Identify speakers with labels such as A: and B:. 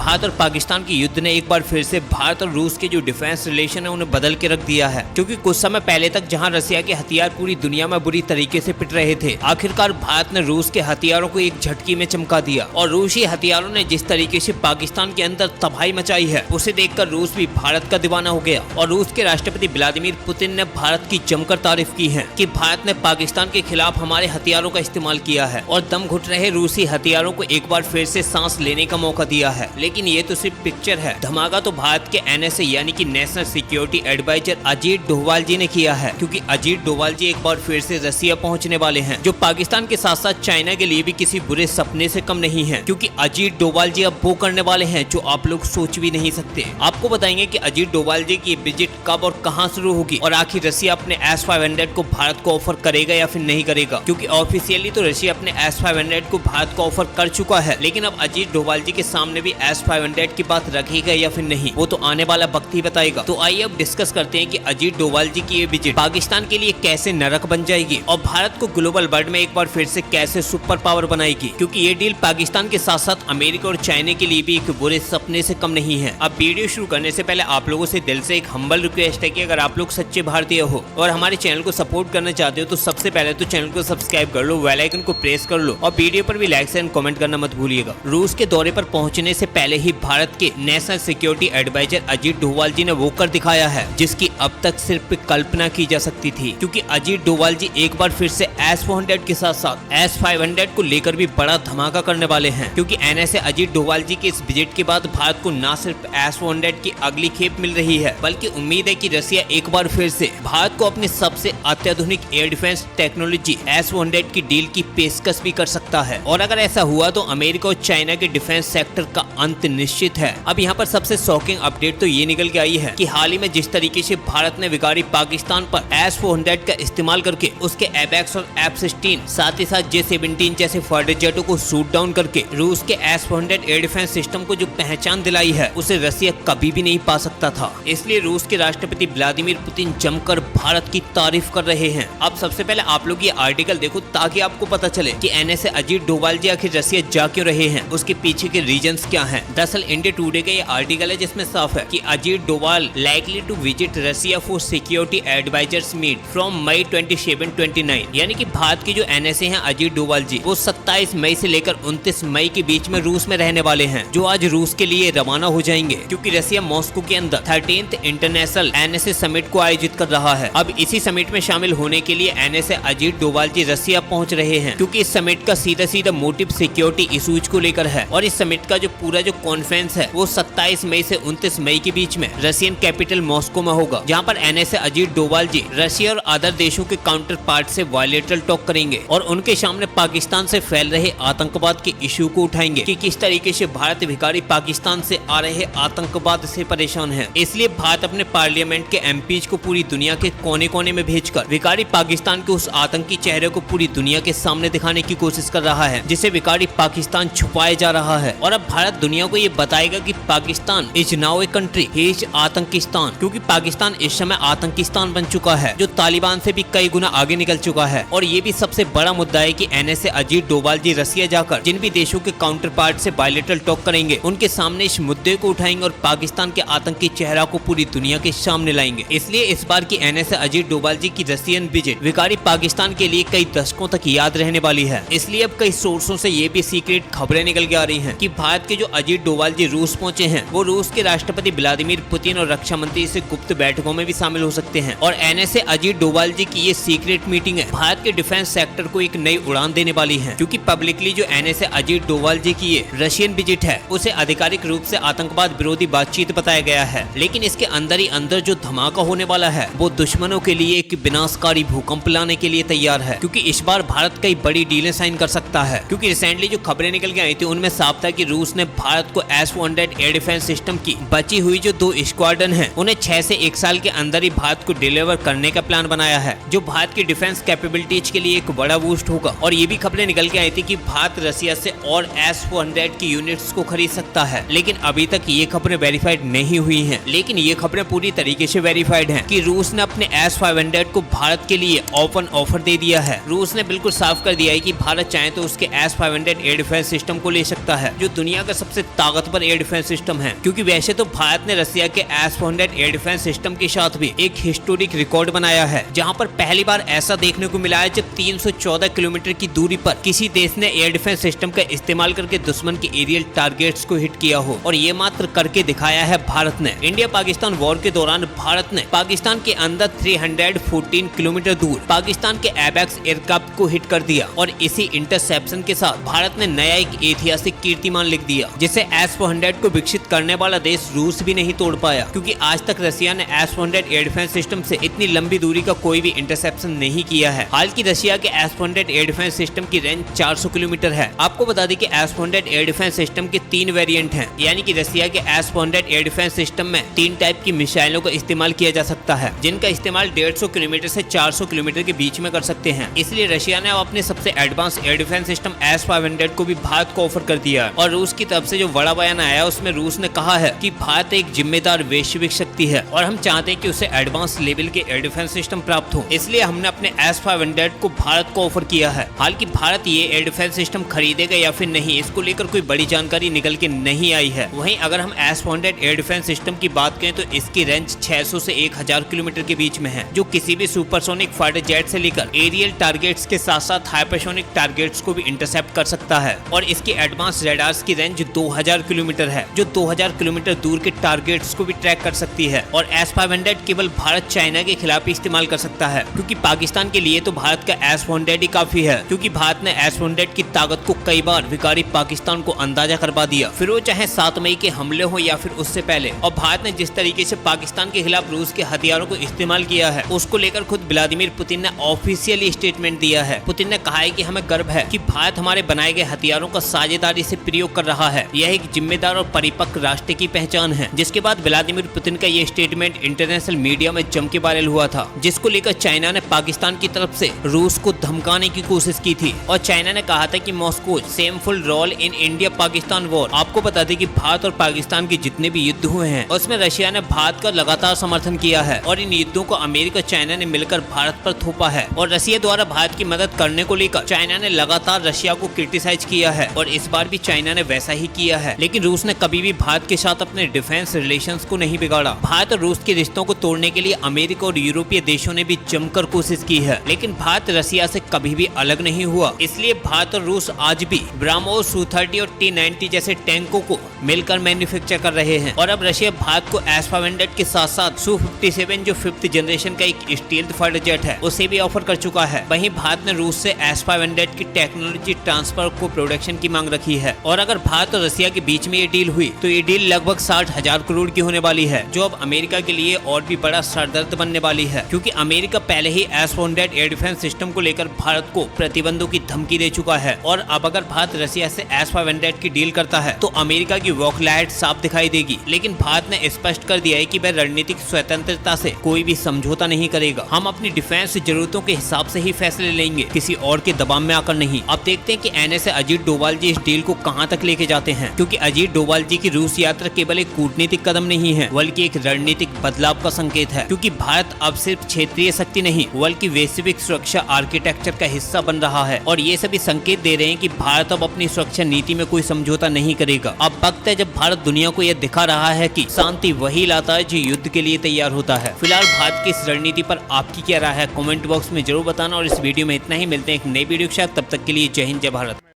A: भारत और पाकिस्तान के युद्ध ने एक बार फिर से भारत और रूस के जो डिफेंस रिलेशन है उन्हें बदल के रख दिया है, क्योंकि कुछ समय पहले तक जहां रसिया के हथियार पूरी दुनिया में बुरी तरीके से पिट रहे थे, आखिरकार भारत ने रूस के हथियारों को एक झटकी में चमका दिया और रूसी हथियारों ने जिस तरीके से पाकिस्तान के अंदर तबाही मचाई है उसे देखकर रूस भी भारत का दीवाना हो गया। और रूस के राष्ट्रपति व्लादिमीर पुतिन ने भारत की जमकर तारीफ की है कि भारत ने पाकिस्तान के खिलाफ हमारे हथियारों का इस्तेमाल किया है और दम घुट रहे रूसी हथियारों को एक बार फिर से सांस लेने का मौका दिया है। लेकिन ये तो सिर्फ पिक्चर है, धमाका तो भारत के NSA यानी कि national security advisor Ajit Doval ji ने किया है, क्योंकि अजीत डोभाल जी एक बार फिर से रसिया पहुंचने वाले हैं, जो पाकिस्तान के साथ साथ चाइना के लिए भी किसी बुरे सपने से कम नहीं है, क्योंकि अजीत डोभाल जी अब वो करने वाले हैं जो आप लोग सोच भी नहीं सकते। आपको बताएंगे कि अजीत डोभाल जी की विजिट कब और कहां शुरू होगी और आखिर रसिया अपने S-500 को भारत को ऑफर करेगा या फिर नहीं करेगा, क्योंकि ऑफिशियली तो रशिया अपने S-500 को भारत को ऑफर कर चुका है, लेकिन अब अजीत डोभाल जी के सामने भी S-500 की बात रखेगा या फिर नहीं, वो तो आने वाला वक्त ही बताएगा। तो आइए अब डिस्कस करते हैं कि अजीत डोभाल जी की ये विजिट पाकिस्तान के लिए कैसे नरक बन जाएगी और भारत को ग्लोबल वर्ल्ड में एक बार फिर से कैसे सुपर पावर बनाएगी, क्योंकि ये डील पाकिस्तान के साथ साथ अमेरिका और चाइना के लिए भी एक बुरे सपने से कम नहीं है। अब वीडियो शुरू करने से पहले आप लोगों से दिल से एक हम्बल रिक्वेस्ट है कि अगर आप लोग सच्चे भारतीय हो और हमारे चैनल को सपोर्ट करना चाहते हो तो सबसे पहले तो चैनल को सब्सक्राइब कर लो, बेल आइकन को प्रेस कर लो और वीडियो पर भी लाइक एंड कमेंट करना मत भूलिएगा। रूस के दौरे पर पहुंचने से पहले ही भारत के national security advisor Ajit Doval ji ने वो कर दिखाया है जिसकी अब तक सिर्फ कल्पना की जा सकती थी, क्योंकि अजीत डोभाल जी एक बार फिर से S-400 के साथ साथ S-500 को लेकर भी बड़ा धमाका करने वाले हैं, क्योंकि NSA अजीत डोभाल जी के इस विजिट के बाद भारत को न सिर्फ S-400 की अगली खेप मिल रही है, बल्कि उम्मीद है कि रसिया एक बार फिर से भारत को अपनी सबसे अत्याधुनिक एयर डिफेंस टेक्नोलॉजी S-400 की डील की पेशकश भी कर सकता है। और अगर ऐसा हुआ तो अमेरिका और चाइना के डिफेंस सेक्टर का अंत निश्चित है। अब यहाँ पर सबसे शॉकिंग अपडेट तो ये निकल के आई है कि हाल ही में जिस तरीके से भारत ने विगाड़ी पाकिस्तान पर S-400 का इस्तेमाल करके उसके एबैक्स और F-16 साथ ही साथ J-17 जैसे फाइटर जेटों को शूट डाउन करके रूस के S-400 एयर डिफेंस सिस्टम को जो पहचान दिलाई है उसे रसिया कभी भी नहीं पा सकता था। इसलिए रूस के राष्ट्रपति व्लादिमीर पुतिन जमकर भारत की तारीफ कर रहे हैं। अब सबसे पहले आप लोग ये आर्टिकल देखो ताकि आपको पता चले कि NSA अजीत डोभाल जी आखिर रसिया जा क्यों रहे हैं, उसके पीछे के रीजंस क्या हैं। दरअसल इंडिया टुडे का ये आर्टिकल है जिसमें साफ है कि Ajit Doval likely to visit Russia for security advisers meet from May 27-29, यानी कि भारत की जो NSA है अजीत डोभाल जी वो 27 मई से लेकर 29 मई के बीच में रूस में रहने वाले हैं, जो आज रूस के लिए रवाना हो जाएंगे, क्योंकि रसिया मॉस्को के अंदर 13th इंटरनेशनल NSA समिट को आयोजित कर रहा है। अब इसी समिट में शामिल होने के लिए NSA अजीत डोभाल जी रसिया पहुंच रहे हैं, क्योंकि इस समिट का सीधा मोटिव सिक्योरिटी इश्यूज को लेकर है और इस समिट का जो पूरा जो कॉन्फ्रेंस है वो 27 मई से 29 मई के बीच में रशियन कैपिटल मॉस्को में होगा, जहां पर NSA अजीत डोभाल जी रशिया और अदर देशों के काउंटर पार्ट से बायलैटरल टॉक करेंगे और उनके सामने पाकिस्तान से फैल रहे आतंकवाद के इश्यू को उठाएंगे कि किस तरीके से भारत भिखारी पाकिस्तान से आ रहे आतंकवाद से परेशान है। इसलिए भारत अपने पार्लियामेंट के MPs को पूरी दुनिया के कोने कोने में भेजकर भिखारी पाकिस्तान के उस आतंकी चेहरे को पूरी दुनिया के सामने दिखाने की कोशिश कर रहा है जिसे भिखारी पाकिस्तान छुपाया जा रहा है। और अब भारत दुनिया को ये बताएगा कि Pakistan is now a country, he is आतंकिस्तान, क्योंकि पाकिस्तान इस समय आतंकिस्तान बन चुका है जो तालिबान से भी कई गुना आगे निकल चुका है। और ये भी सबसे बड़ा मुद्दा है कि NSA अजीत डोभाल जी रसिया जाकर जिन भी देशों के काउंटर पार्ट से बायलैटरल टॉक करेंगे उनके सामने इस मुद्दे को उठाएंगे और पाकिस्तान के आतंकी चेहरा को पूरी दुनिया के सामने लाएंगे। इसलिए इस बार की NSA अजीत डोभाल जी की रशियन विजिट विकारी पाकिस्तान के लिए कई दशकों तक याद रहने वाली है। इसलिए अब कई सोर्सों से ये भी सीक्रेट खबरें निकल के आ रही हैं कि भारत के जो अजीत डोभाल जी रूस पहुंचे हैं वो रूस के राष्ट्रपति व्लादिमीर पुतिन और रक्षा मंत्री से गुप्त बैठकों में भी शामिल हो सकते हैं। और NSA अजीत डोभाल जी की ये सीक्रेट मीटिंग है भारत के डिफेंस सेक्टर को एक नई उड़ान देने वाली है, क्योंकि पब्लिकली जो NSA अजीत डोभाल जी की ये रशियन विजिट है उसे आधिकारिक रूप से आतंकवाद विरोधी बातचीत बताया गया है, लेकिन इसके अंदर ही अंदर जो धमाका होने वाला है वो दुश्मनों के लिए एक विनाशकारी भूकंप लाने के लिए तैयार है, क्योंकि इस बार भारत कई बड़ी डीलें साइन कर सकता है। क्योंकि रिसेंटली जो खबरें निकल के आई थी उनमें साफ था कि रूस ने भारत को S-400 एयर डिफेंस सिस्टम की बची हुई जो 2 स्क्वाड्रन है उन्हें 6 से 1 साल के अंदर ही भारत को डिलीवर करने का प्लान बनाया है, जो भारत की डिफेंस कैपेबिलिटीज के लिए एक बड़ा बूस्ट होगा। और ये भी खबरें निकल के आई थी कि भारत रसिया से और S-400 की यूनिट्स को खरीद सकता है, लेकिन अभी तक ये खबरें वेरीफाइड नहीं हुई हैं। लेकिन ये खबरें पूरी तरीके से वेरीफाइड हैं कि रूस ने अपने S-500 को भारत के लिए ओपन ऑफर दे दिया है। रूस ने बिल्कुल साफ कर दिया है कि भारत चाहे तो उसके S-500 एयर डिफेंस सिस्टम को ले सकता है, जो दुनिया का सबसे ताकतवर एयर डिफेंस सिस्टम है, क्योंकि वैसे तो भारत ने रसिया के S-400 एयर डिफेंस सिस्टम के साथ भी एक हिस्टोरिक रिकॉर्ड बनाया है, जहां पर पहली बार ऐसा देखने को मिला है जब 314 किलोमीटर की दूरी पर किसी देश ने एयर डिफेंस सिस्टम का इस्तेमाल करके दुश्मन के एरियल टारगेट्स को हिट किया हो, और ये मात्र करके दिखाया है भारत ने। इंडिया पाकिस्तान वॉर के दौरान भारत ने पाकिस्तान के अंदर 314 किलोमीटर दूर पाकिस्तान के एबैक्स एयरक्राफ्ट को हिट कर दिया, और इसी इंटरसेप्शन के साथ भारत ने नया एक ऐतिहासिक कीर्तिमान लिख दिया, जिसे S-400 को विकसित करने वाला देश रूस भी नहीं तोड़ पाया, क्योंकि आज तक रसिया ने S-400 एयर डिफेंस सिस्टम से इतनी लंबी दूरी का कोई भी इंटरसेप्शन नहीं किया है। हालांकि रसिया के S-400 एयर डिफेंस सिस्टम की रेंज 400 किलोमीटर है। आपको बता दें कि S-400 एयर डिफेंस सिस्टम के 3 वेरिएंट हैं, यानी कि रसिया के S-400 एयर डिफेंस सिस्टम में 3 टाइप की मिसाइलों का इस्तेमाल किया जा सकता है, जिनका इस्तेमाल 150 किलोमीटर से 400 किलोमीटर के बीच में कर सकते हैं। इसलिए रशिया ने अपने सबसे advance air defence system S-500 को भी भारत को ऑफर कर दिया। और रूस की तरफ से जो बड़ा बयान आया उसमें रूस ने कहा है कि भारत एक जिम्मेदार वैश्विक शक्ति है और हम चाहते हैं कि उसे एडवांस लेवल के एयर डिफेंस सिस्टम प्राप्त हो, इसलिए हमने अपने S-500 को भारत को ऑफर किया है। हालांकि भारत ये एयर डिफेंस सिस्टम खरीदेगा या फिर नहीं, इसको लेकर कोई बड़ी जानकारी निकल के नहीं आई है। वहीं अगर हम S-400 एयर डिफेंस सिस्टम की बात करें तो इसकी रेंज 600 से 1000 किलोमीटर के बीच में है, जो किसी भी सुपरसोनिक फाइटर जेट से लेकर एरियल टारगेट्स के साथ साथ हाइपरसोनिक टारगेट्स को भी इंटरसेप्ट कर सकता है। और इसकी एडवांस रेडार्स की रेंज 2000 किलोमीटर है, जो 2000 किलोमीटर दूर के टारगेट्स को भी ट्रैक कर सकती है। और S-500 केवल भारत चाइना के खिलाफ ही इस्तेमाल कर सकता है, क्योंकि पाकिस्तान के लिए तो भारत का S-400 ही काफी है, क्योंकि भारत ने S-400 की ताकत को कई बार विकारी पाकिस्तान को अंदाजा करवा दिया, फिर वो चाहे 7 मई के हमले हो या फिर उससे पहले। और भारत ने जिस तरीके से पाकिस्तान के खिलाफ रूस के हथियारों को इस्तेमाल किया है, उसको लेकर खुद व्लादिमीर पुतिन ने ऑफिशियली स्टेटमेंट दिया है। पुतिन ने कहा है कि हमें गर्व है कि भारत हमारे बनाए गए हथियारों का साझेदारी से प्रयोग कर रहा है, यह एक जिम्मेदार और परिपक्व राष्ट्र की पहचान है। जिसके बाद व्लादिमीर पुतिन का ये स्टेटमेंट इंटरनेशनल मीडिया में जम के वायरल हुआ था, जिसको लेकर चाइना ने पाकिस्तान की तरफ से रूस को धमकाने की कोशिश की थी, और चाइना ने कहा था कि Moscow shameful role in India Pakistan war. आपको बता दें कि भारत और पाकिस्तान के जितने भी युद्ध हुए हैं उसमें रशिया ने भारत का लगातार समर्थन किया है, और इन युद्धों को अमेरिका चाइना ने मिलकर भारत पर थोपा है। और रशिया द्वारा भारत की मदद करने को लेकर चाइना ने लगातार रशिया को क्रिटिसाइज किया है, और इस बार भी चाइना ने वैसा ही किया है। लेकिन रूस ने कभी भी भारत के साथ अपने डिफेंस रिलेशंस को नहीं बिगाड़ा। भारत और रूस के रिश्तों को तोड़ने के लिए अमेरिका और यूरोपीय देशों ने भी जमकर कोशिश की है, लेकिन भारत रशिया से कभी भी अलग नहीं हुआ। इसलिए भारत और रूस आज भी ब्राह्मोस Su-30 और T-90 जैसे टैंकों को मिलकर मैन्युफैक्चर कर रहे हैं। और अब रशिया भारत को S-500 के साथ साथ Su-57 जो 5th जनरेशन का एक स्टील्थ फाइटर जेट है उसे भी ऑफर कर चुका है। वहीं भारत ने रूस से S-500 की टेक्नोलॉजी ट्रांसफर को प्रोडक्शन की मांग रखी है। और अगर भारत और रशिया के बीच में ये डील हुई तो ये डील लगभग 60,000 करोड़ की होने वाली है, जो अब अमेरिका के लिए और भी बड़ा सरदर्द बनने वाली है, क्योंकि अमेरिका पहले ही S-400 एयर डिफेंस सिस्टम को लेकर भारत को प्रतिबंधों की धमकी दे चुका है। और अब अगर भारत रशिया से S-500 की डील करता है तो अमेरिका की वॉकलाहट साफ दिखाई देगी। लेकिन भारत ने स्पष्ट कर दिया है कि वह रणनीतिक स्वतंत्रता से कोई भी समझौता नहीं करेगा। हम अपनी डिफेंस जरूरतों के हिसाब से ही फैसले लेंगे, किसी और के दबाव में आकर नहीं। अब देखते हैं कि NSA अजीत डोभाल जी इस डील को कहां तक लेके जाते हैं, क्योंकि अजीत डोभाल जी की रूस यात्रा केवल एक कूटनीतिक कदम नहीं है बल्कि एक रणनीतिक बदलाव का संकेत है, क्योंकि भारत अब सिर्फ क्षेत्रीय शक्ति नहीं बल्कि वैश्विक सुरक्षा आर्किटेक्चर का हिस्सा बन रहा है। और ये सभी संकेत दे रहे हैं कि भारत अब अपनी सुरक्षा नीति में कोई समझौता नहीं करेगा। अब वक्त है जब भारत दुनिया को यह दिखा रहा है कि शांति वही लाता है जो युद्ध के लिए तैयार होता है। फिलहाल भारत की इस रणनीति पर आपकी क्या राय है, कमेंट बॉक्स में जरूर बताना। और इस वीडियो में इतना ही, मिलते हैं एक नई वीडियो के साथ, तब तक के लिए जय हिंद जय भारत।